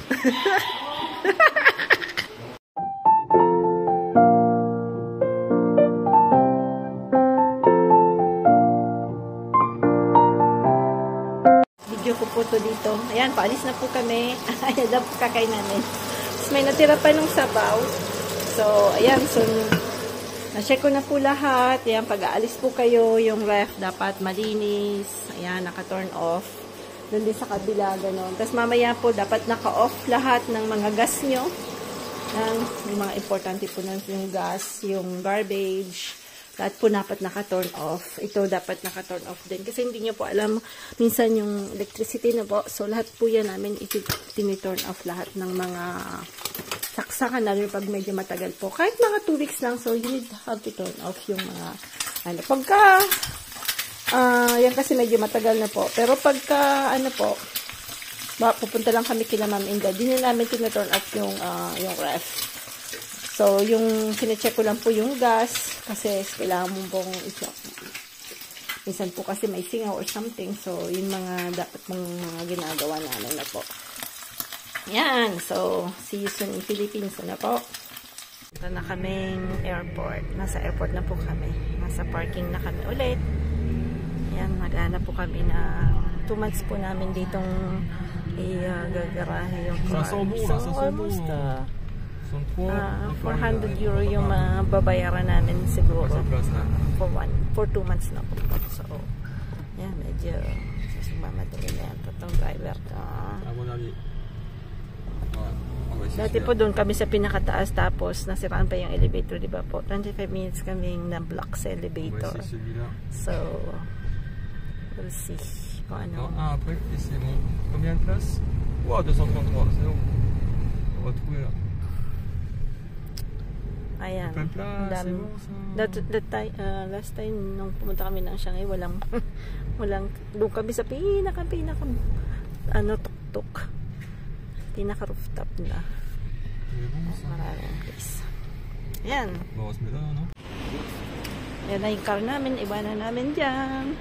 Video ko po to dito. Ayan, paalis na po kami. Ayan na po kakain namin. Tapos may natira pa nung sabaw. So, ayan. So, na-check ko na po lahat. Ayan, pag-aalis po kayo, yung ref dapat malinis. Ayan, naka-turn off. Doon din sa kabila, gano'n. Tapos mamaya po, dapat naka-off lahat ng mga gas nyo. Yung mga importante po nun, yung gas, yung garbage. Lahat po dapat naka-turn off. Ito dapat naka-turn off din. Kasi hindi nyo po alam, minsan yung electricity na po. So, lahat po yan namin tini-turn off lahat ng mga saksakan na rin pag medyo matagal po. Kahit mga 2 weeks lang. So, you need to have to turn off yung mga, ano, pagka, yan kasi medyo matagal na po. Pero pagka, ano po, pupunta lang kami kila Ma'am Inda. Di na namin tina-turn off yung ref. So, yung sinecheck ko lang po yung gas kasi kailangan mo pong minsan po kasi may singaw or something. So, yung mga dapat mong mga ginagawa namin na po. Yan. So, see you soon in Philippines. Ano po? Ito na kaming airport. Nasa airport na po kami. Nasa parking na kami ulit. Yan. Maghanap po kami na 2 months po namin ditong gagarahe yung car. So, almost 400 euro yung babayaran namin siguro for 2 months na po. So, yan, medyo sumamadali na yan. Itong driver ko. Dati po doon kami sa pinakataas tapos nasiraan pa yung elevator, di ba po? 25 minutes kaming na-block sa elevator. So, we'll see kung ano. Après, c'est bon. Combien de places? Wow, 233, c'est bon. On va trouver là. Ayan. Last time nung pumunta kami ng Shanghai, walang doon kami sa pinaka tuk-tuk. Pinaka rooftop na. Maraming place. Ayan. Yan na yung car namin. Iwanan namin dyan.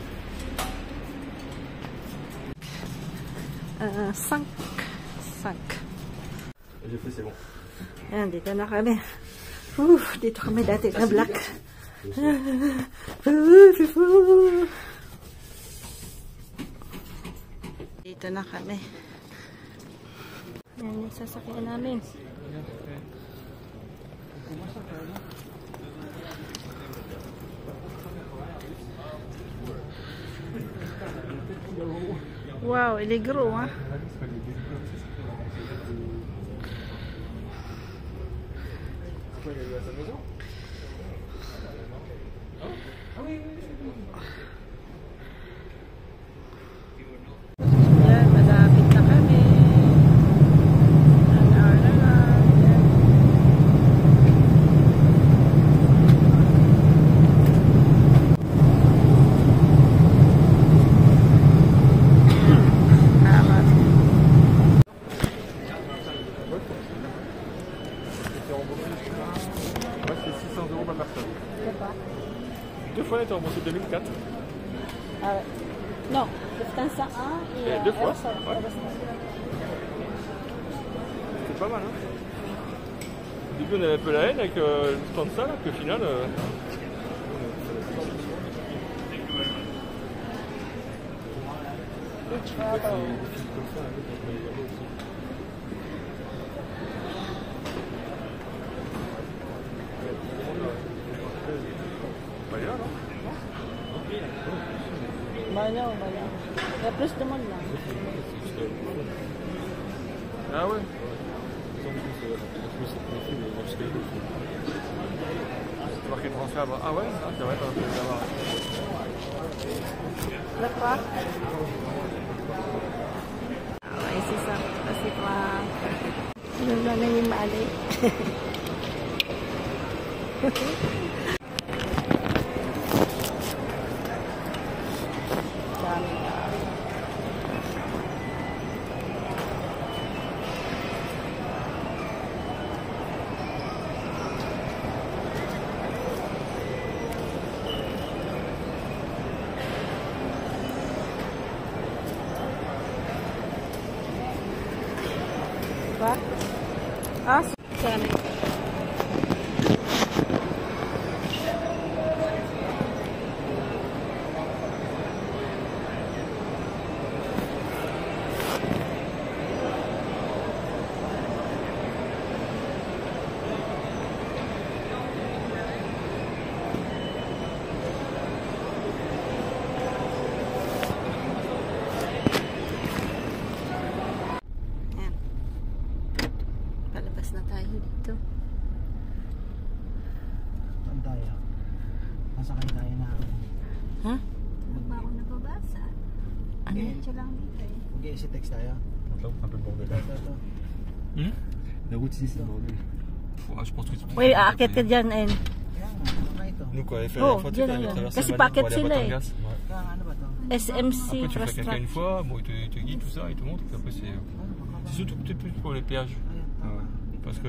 Sunk. Ayan, dito na kami. Dito kami dati na black. Dito na kami. Yan yung sasakyan namin. Wow, iligro ha. Yan, malapit na kami. An hour na lang. Deux fois, on était remboursé 2004. Non, Lufthansa 1 et deux fois. Ouais. C'est pas mal, hein. Au début, on avait un peu la haine avec Lufthansa, là, puis au final... Banyak. Ya plus de monde là. Ah ouais. C'est marqué transfert. Ah ouais, ça va être un peu là-bas. Lepas. Ay, sisa. Kasi pa. Ano na yung mali. Quoi? Ah, sorry. Na tayo dito. Saan tayo? Masakay tayo na. Ha? Ano ba ako nababasa? Ano? Diretso lang dito eh. Mag-i-easy text tayo. Un peu bordel. Ito. La route ici, c'est bordel. Je pense que c'est... Uy, aakit ka dyan, En. Kaya nga, ano na ito? Nous, quoi, faire Oh, la fois, tu bien, fais bien. traverser Kasi le Mali packet pour aller à sila eh. Batangas. Ouais. Kaya nga, ano ba ito? SMC Après, tu fais Fast quelqu'un Track. une fois, bon, il te guide, tout ça, il te montre, puis après, c'est surtout peut-être plus pour les péages. Ayan, tama. Parce que...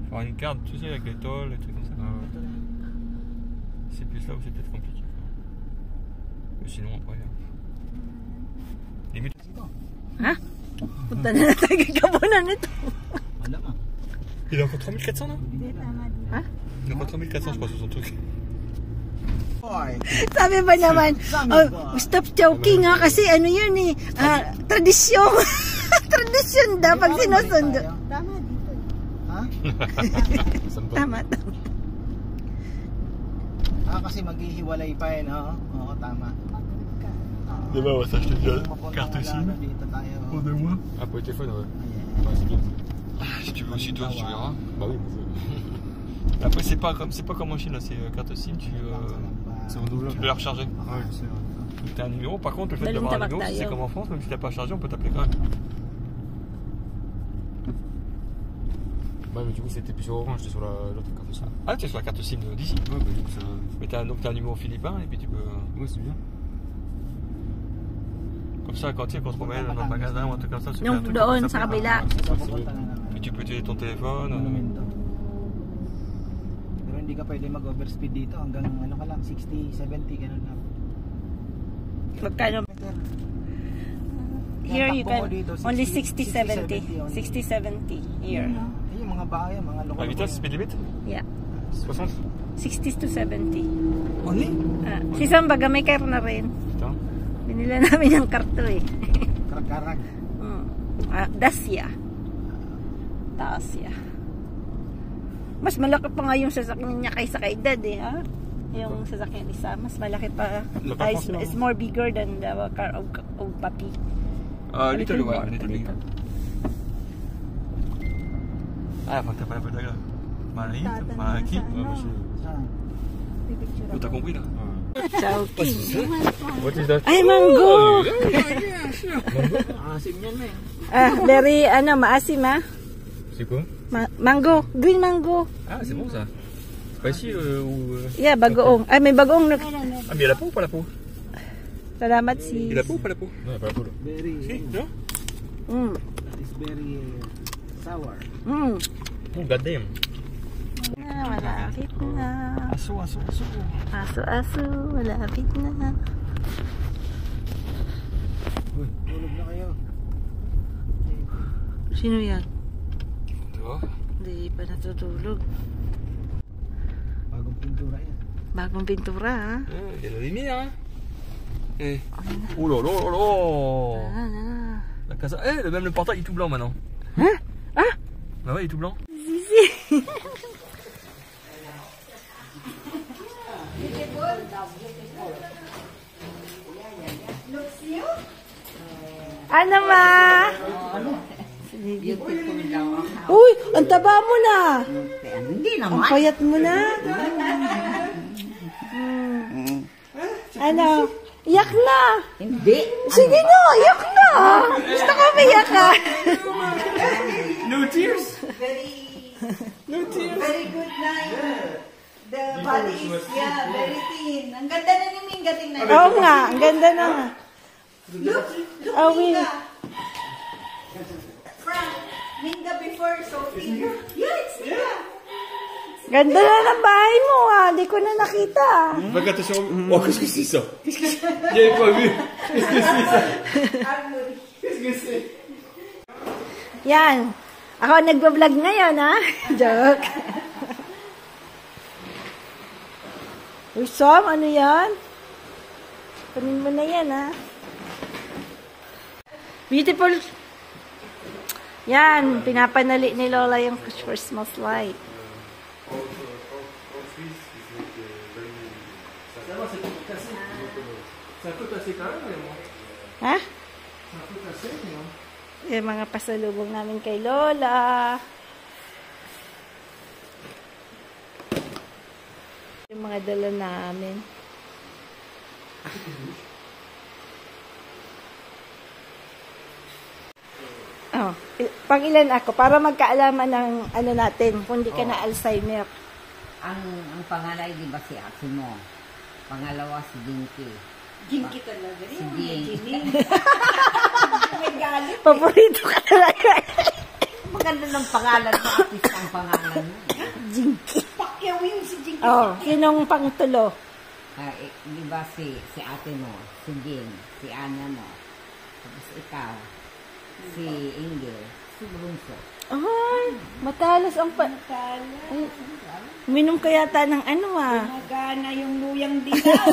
Faire une carte, tu sais, avec les tolls, et trucs comme ça. Ito rin. C'est plus là où c'est peut-être compliqué. Mais sinon, après... Limite... Ito. Ha? Punta na tayo kagabunan nito. Wala nga. Il a encore 3400 là? Hindi, tama dito. Ha? Il a encore 3400 je crois sur son truc. Hoy! Sabi ba naman, oh, stop joking ha, kasi ano yun eh, tradisyon. Tradisyon daw pag sinusundo. Tama dito eh. Ha? Tama. Kasi maghihiwalay pa eh, no? Oo, tama. Mag-grip ka. Demain on va s'acheter déjà Mapunta carte wala SIM. na dito tayo. Pour 2 mois. Ah pour le téléphone ouais. Ayan. Ouais c'est bien. Si tu veux aussi toi tu verras. Bah oui. Après c'est pas comme en Chine là, c'est carte SIM C'est tu peux la recharger. Ouais, je sais. Donc t'as un numéro, par contre le fait Belle d'avoir un tabac numéro, si c'est d'ailleurs. comme en France, même si t'as pas chargé, on peut t'appeler quand même. Ouais, mais du coup, c'était plus sur Orange, j'étais sur l'autre carte SIM. Ah t'es sur la carte SIM d'ici. Ouais, bah, du coup, ça. Mais t'as un numéro philippin et puis tu peux... Ouais, c'est bien. Comme ça quand tu sais qu'on se promène dans le magasin ou un truc comme ça, tu fais Yung un truc doon comme ça, sa kabila. Papunta na naman. et tu peux utiliser ton téléphone. Monumento. Pero hindi ka pwede mag-overspeed dito hanggang ano ka lang, 60, 70, ganun lang. Magkano? Here you can only 60-70. 60-70 here. Ayun, yung mga bahay, mga La lokal. vitesse, speed limit Yeah. 60. 60 to 70. Only? Si Sambaga may car na rin. Putain. Binila namin ang karto eh. Karag-karag. Dacia. Mas malaki pa nga yung sasakyan niya kaysa kay Dad eh, ha? Yung sasakyan isa, mas malaki pa. It's more bigger than the car of Papi. Little more, ouais, little bigger. Ah, faut que t'as pas la peau d'agra. Malaki. Saan? Pipicture Oh, t'as compris là? Chowking. What is that? Ay, mango! Asim yan eh. Very, maasim ha? C'est quoi? Mango, green mango. Ah, c'est bon ça. C'est pas ici ou. Yeah, bagoong. Ay, may bagoong. Ah, mais il y a la peau ou pas la peau? Salamat Il si... y a la peau ou pas la peau? Non, y'a pas la poule. Very, Si, non? that is very sour. Oh, goddamn. Malapit na. Aso. Aso, malapit na. Uy, tulog na kayo. Sino yan? Dehors. Hindi pa natutulog. Bagong pintura yan. Bagong pintura ha? Il y a la lumière, hein? Eh. Oh là là là là! La casa. Eh, même le portail il est tout blanc maintenant. Hein? Ah! Bah ouais, il est tout blanc. Ano ma? Uy, ang taba mo na. Hindi naman. Ang payat mo na. Ano? Iyak na. Hindi. Sige na, iyak na. Gusto ko maiyak ka. No tears. Very good na the body is, very thin. Ang ganda na ni Minga, tingnan. Oo nga, ang ganda na nga. Look, Oh, Minga. Frank, Minga before, so thin. Yeah, it's Minga. Ganda na ng bahay mo ah. Di ko na nakita. Fais attention. Oh, qu'est-ce que c'est ça? J'avais pas vu. Qu'est-ce que c'est ça? Qu'est-ce que c'est? Yan. Ako nagbablog ngayon, ha? Joke. Uy, Sam, ano yan? Kunin mo na yan, ha? Beautiful. Yan, pinapanali ni Lola yung Christmas light. Ha? Yung mga pasalubong namin kay Lola. Yung mga dala namin. Oh, pang ilan ako para magkaalaman ng ano natin kung di ka na Alzheimer. Ang pangalay, di ba si ate mo? Pangalawa si Dinky. Jinky talaga. Si Ding. May galit. Paborito ka talaga. Maganda ng pangalan mo, artist ang pangalan mo. Jinky. Pacquiao yung si Jinky. Oh, sinong pangtulo? Di ba si ate mo, si Ding, si Ana mo, tapos ikaw, si Ingel, si Brunso. Ay, matalas ang Ay, uminom ka yata ng ano Magana yung luyang dilaw.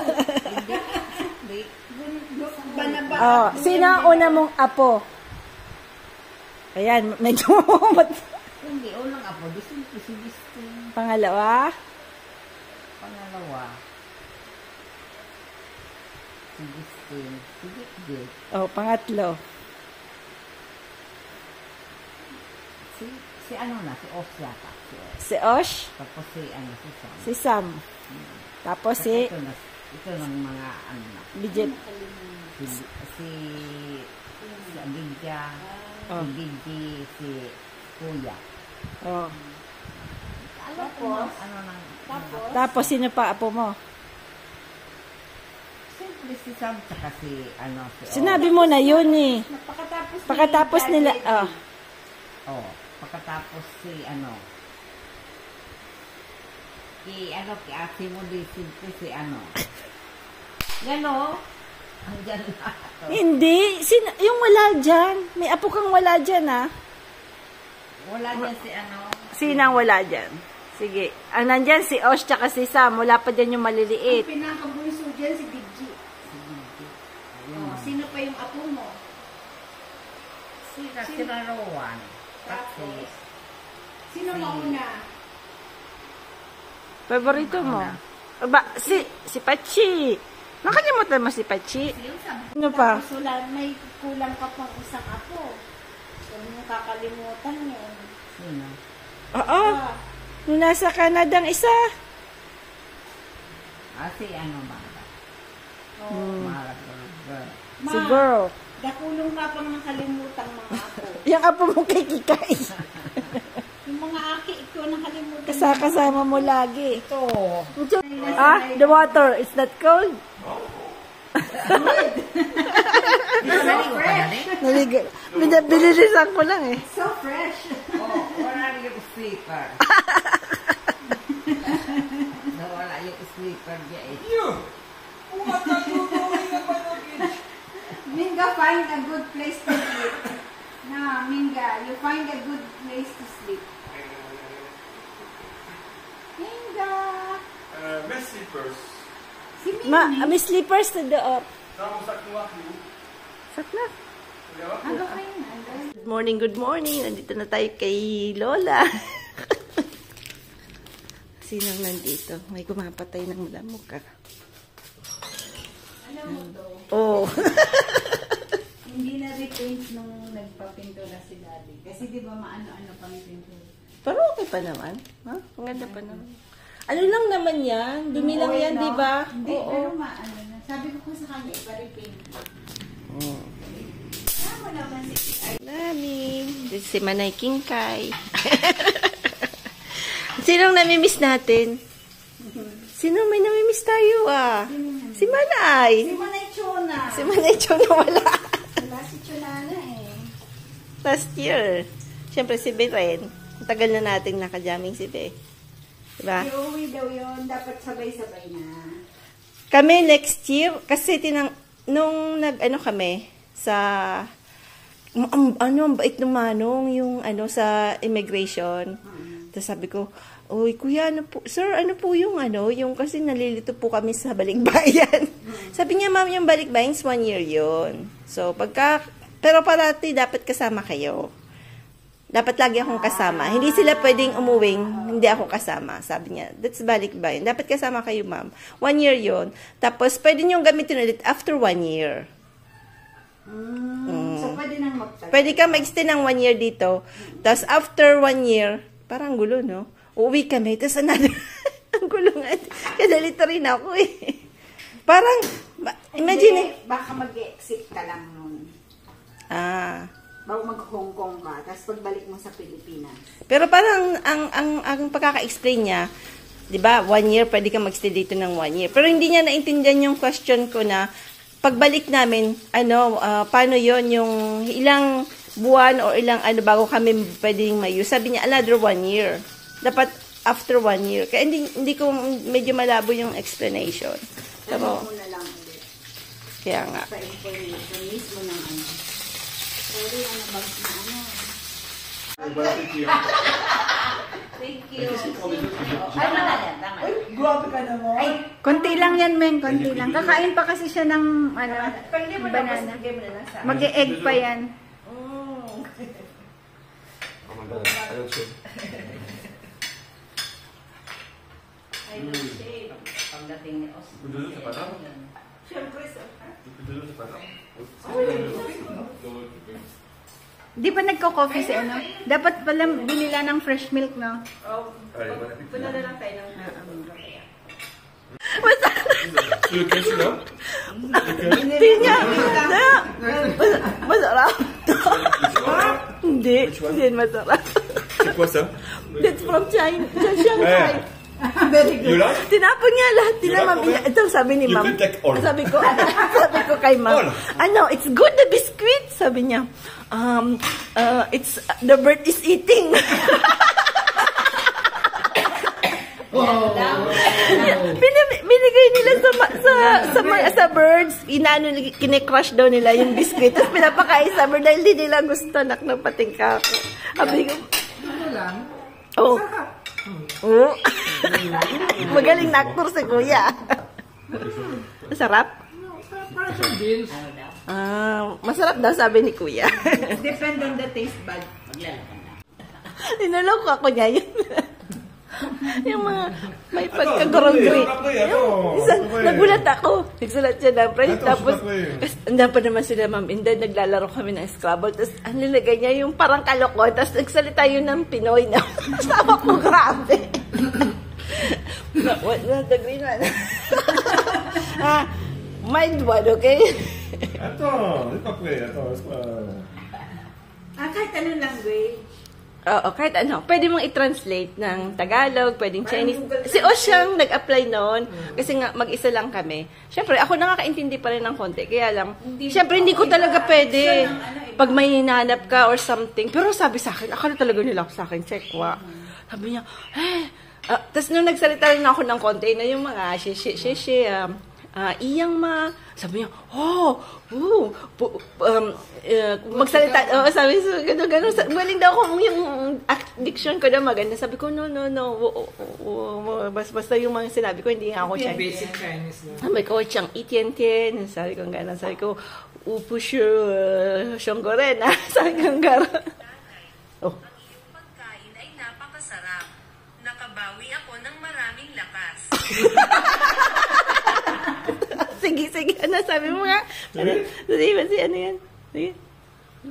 Hindi. Banaba. Oh, sino ang una mong apo? Ayan, medyo Hindi, unang apo, si Pangalawa? Pangalawa, si Distin, si Dikdik, Oh, pangatlo. si ano na, si Osya ka. Si Osh, Tapos si Sam. si Sam. Tapos si Ito ng mga ano na. Bridget. Si Abidja, Oh. si Gigi, si Kuya. Oh. Tapos, Sino pa apo mo? siyempre si Sam, tsaka si Sinabi mo na yun eh. Pagkatapos nila, pagkatapos si kay ate mo di si yan o, andyan na. Hindi. Yung wala dyan. May apo kang wala dyan, ha? Wala dyan si Sinang wala dyan? Sige. Ang nandyan si Osh tsaka si Sam. Wala pa dyan yung maliliit. Ang pinakabunso dyan si Diggy. Oh, sino pa yung apo mo? si Rowan. Tapos, sino mauna? Paborito mo? Aba, si Pachi. Nakalimutan mo si Pachi? Ano pa? Tapos wala, may kulang ka pang isang apo. Huwag mo kakalimutan yun. Sino? Oo. Nung nasa Canada ang isa. Si ba? Mahal girl. Si girl. Dakulong ka pang nakalimutan mga apo. Yung apo mo kay Kikay. Yung mga aki, ikaw nakalimutan. Kasama mo lagi. Ito. The water. Is that cold? Naligo ka na rin? Naligo. Binilisan ko lang eh. So fresh. Wala yung sleeper. Wala yung sleeper niya eh. Minga, find a good place to sleep. No, Minga, you find a good place to sleep. Minga. Mes slippers. Si Minga. May slippers na doon. Sama sa kuha ko. Sakna. Ano kayo na? Good morning. Nandito na tayo kay Lola. Sinong nandito? May kumapatay ng lamok ka. Alam mo to, Oh. hindi na repaint nung nagpapinto na si Daddy. Kasi di ba maano-ano pang pinto. Pero okay pa naman. Ha? Maganda pa naman. Ano lang naman yan? Dumi lang yan, di ba? Hindi, pero maano na. Sabi ko sa kanya, ipa-repaint. Tama naman si Namin. This si Manay Kingkay. Sinong namimiss natin? Sinong may namimiss tayo Si Manay. Si Manay Chona. Si Manay Chona wala. Wala si Chonana eh. Last year. Siyempre si Beren. Ang tagal na nating nakajamming si Be. Diba? Iuwi daw yun. Dapat sabay-sabay na. Kami next year, kasi nung kami sa Ang bait ng manong, yung sa immigration. Tapos sabi ko, "Uy, kuya, sir, ano po yung yung kasi nalilito po kami sa balikbayan." Sabi niya, "Ma'am, yung balikbayan is 1 year yun. So, pero parati dapat kasama kayo. Dapat lagi akong kasama. Hindi sila pwedeng umuwing, hindi ako kasama." Sabi niya, "That's balikbayan. Dapat kasama kayo, ma'am. 1 year yun. Tapos, pwede niyong gamitin ulit after 1 year. So, pwede nang magtagal. Pwede ka mag-extend ng 1 year dito. Tapos, after 1 year, parang gulo, no? Uuwi kami. Tapos, another, ang gulo nga. Kadalito rin ako, eh. Parang, imagine, Hindi, baka mag-exit ka lang nun. Bago mag-Hong Kong ka, tapos pagbalik mo sa Pilipinas. Pero parang, ang pagkaka-explain niya, di ba, 1 year, pwede ka mag-stay dito ng 1 year. Pero hindi niya naintindihan yung question ko na, pagbalik namin, paano yon yung ilang buwan o ilang bago kami pwedeng mayo. Sabi niya, another 1 year. Dapat after 1 year. Kaya hindi ko medyo malabo yung explanation. Pero, Muna lang ulit. kaya nga. Sa information mismo ng Sorry, bag na Thank you. Ay, yan, tama. Grabe ka naman. Ay, konti lang yan, men. Konti lang. Kakain pa kasi siya ng banana. Mag-e-egg pa yan. Oh my god, I don't shave. Pagdating ni Oscar. Dulu sa patang? Dulu sa patang? Di ba nagko-coffee si Dapat pala binila ng fresh milk, no? Puna na lang tayo ng Tu le caches là? Hindi niya. Masarap. Hindi masarap. C'est quoi ça? That's from China. Shanghai. You like? Tinapon niya lahat nila, ma'am. Ito sabi ni You ma'am. can take all. Sabi ko kay ma'am. It's good the biscuit. Sabi niya, it's the bird is eating. Binigay nila sa birds. Kine-crush daw nila yung biscuit. Tapos pinapakain sa bird dahil hindi nila gusto. Naknapating ka ako. Sabi ko, oh. Magaling na actor si kuya. Masarap? Masarap daw sabi ni kuya. Depend on the taste bud. Ninaloko ako niya yun. Yung mga may pagka-gorongri. Nagulat ako. Nagsulat siya ng French. Tapos, andan pa naman sila, ma'am. And then, naglalaro kami ng Scrabble. Tapos, ang nilagay niya yung parang kalokon. Tapos, nagsalita yun ng Pinoy na. Sabi ko, grabe. The green one. Mild one, okay? Attends, c'est pas prêt. Attends, c'est pas... Kahit ano language. Oo, kahit ano. Pwede mong i-translate ng Tagalog, pwedeng Chinese. Si Osh siyang nag-apply noon kasi nga mag-isa lang kami. Siyempre, ako nakakaintindi pa rin ng konti. Kaya lang, siyempre hindi ko talaga pwede pag may hinanap ka or something. Pero sabi sa akin, akala talaga nila sa akin, Chekwa. Sabi niya, tapos nung nagsalita rin ako ng konti na yung mga iyang ma, sabi niya, magsalita, sabi so, gano'n, galing daw ako yung diction ko na maganda. Sabi ko, no, basta yung mga sinabi ko, hindi ako siya. Basic Chinese na. Sabi ko, siyang itian-tian, sabi ko gano'n, sabi ko, upo siya, siyang goren, sabi ko gano'n. Oh. Pagkain ay napakasarap. Nakabawi ako ng maraming lakas. Sige, ano sabi mo nga? Sige, ano yan? Sige.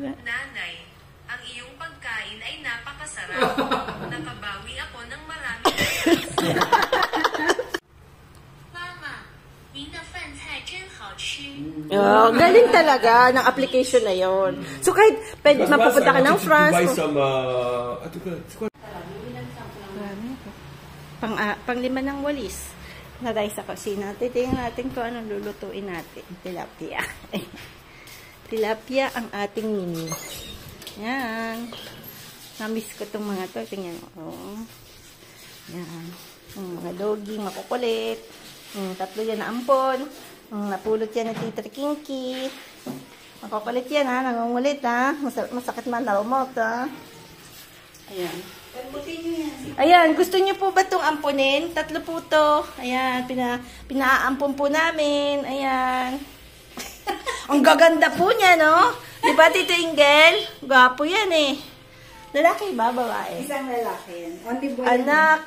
Nanay, ang iyong pagkain ay napakasarap. Nakabawi ako ng maraming lakas. Mama, 您的饭菜真好吃。 Galing talaga ng application na yon. So kahit pwede mapupunta ka ng France. Tu buy some... c'est quoi? Pang-lima ng walis. Naday sa kusina. Titingnan natin kung anong lulutuin natin. Tilapia. Tilapia ang ating mini. Yan. Namiss ko itong mga to. Tingnan mo. Yan. Mga doggy, makukulit. Tatlo yan na ampon. Napulot yan ng Tita Kinky. Makukulit yan ha, nangungulit ha. Masakit man dalmot ha. Ayan. Ayan, gusto niyo po ba itong ampunin? 3 po to. Ayan, pinaampun po namin. Ayan. Ang gaganda po niya, no? Di ba, Tito Ingel? Gwapo yan eh. Lalaki ba, babae? Isang lalaki yan. Only boy. Anak,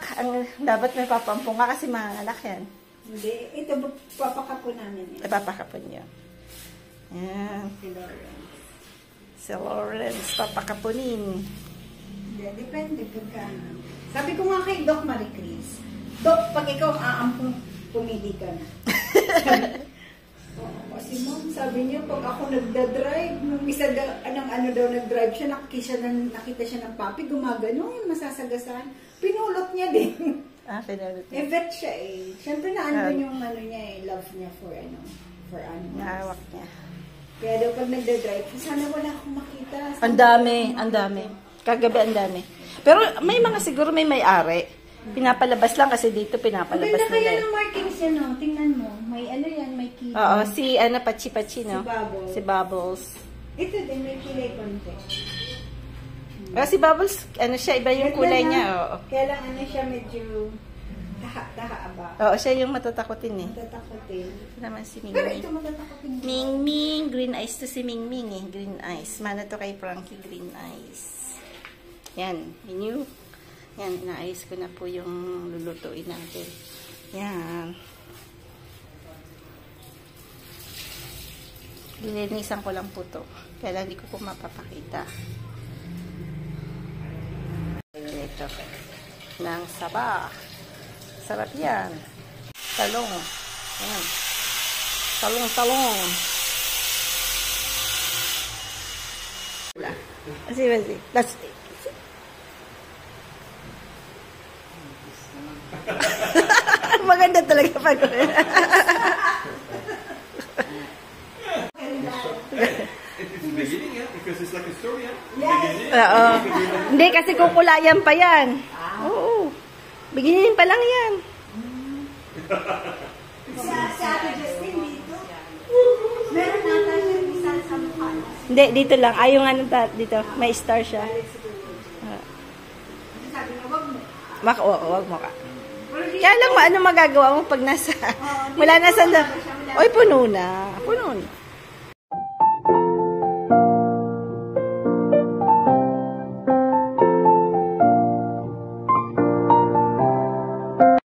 dapat may papampung ka kasi mga anak yan. Hindi, ito papakapo namin. Papakapon niyo. Ayan. Si Lawrence, papakapunin. Hindi, depende pagkano. Sabi ko nga kay Doc Marie Chris, Doc, pag ikaw aampung, pumili ka na. Kasi ma'am, sabi niya, pag ako nagda-drive, nung isa ano daw nag-drive siya, nakita siya ng papi, gumagano, masasagasaan. Pinulot niya din. Pinulot niya. Vet siya eh. Siyempre na andun yung niya eh, love niya for animals. Naawak niya. Kaya daw pag nagda-drive, sana wala akong makita. Ang dami. Kagabi ang dami. Pero may mga siguro may-ari. Pinapalabas lang kasi dito pinapalabas nila. Maganda kaya nila. ng markings yan, no? Tingnan mo. May yan, may key. Oo, si Pachi, no? Si Bubbles. Si Bubbles. Ito din, may kilay konti. Si Bubbles, siya, iba yung kulay niya. Oo. Kaya lang siya medyo taha ba? Oo, siya yung matatakotin eh. Matatakotin. Ito naman si Pero Mingming. ito matatakotin. Mingming, green eyes to si Mingming eh. Green eyes. Mana to kay Frankie, green eyes. Yan, yan, inaayos ko na po yung lulutuin natin. Yan. Lilinisan ko lang po to. Kaya lang hindi ko po mapapakita. Ito. Ng saba. Sarap yan. Talong. Yan. Talong. Kasi. Maganda talaga pag It's beginning, yeah? Because it's like a story, yeah? Oo. Hindi, kasi kukulayan pa yan. Oo. Biginin pa lang yan. Si Ate Justin dito. Meron nata siya isang sa mukha. Hindi, dito lang. Ayaw nga dito. May star siya. Sabi niya, wag mo. Wag mo ka. Kaya lang ano magagawa mo pag nasa... Wala na sa... Oy, puno na.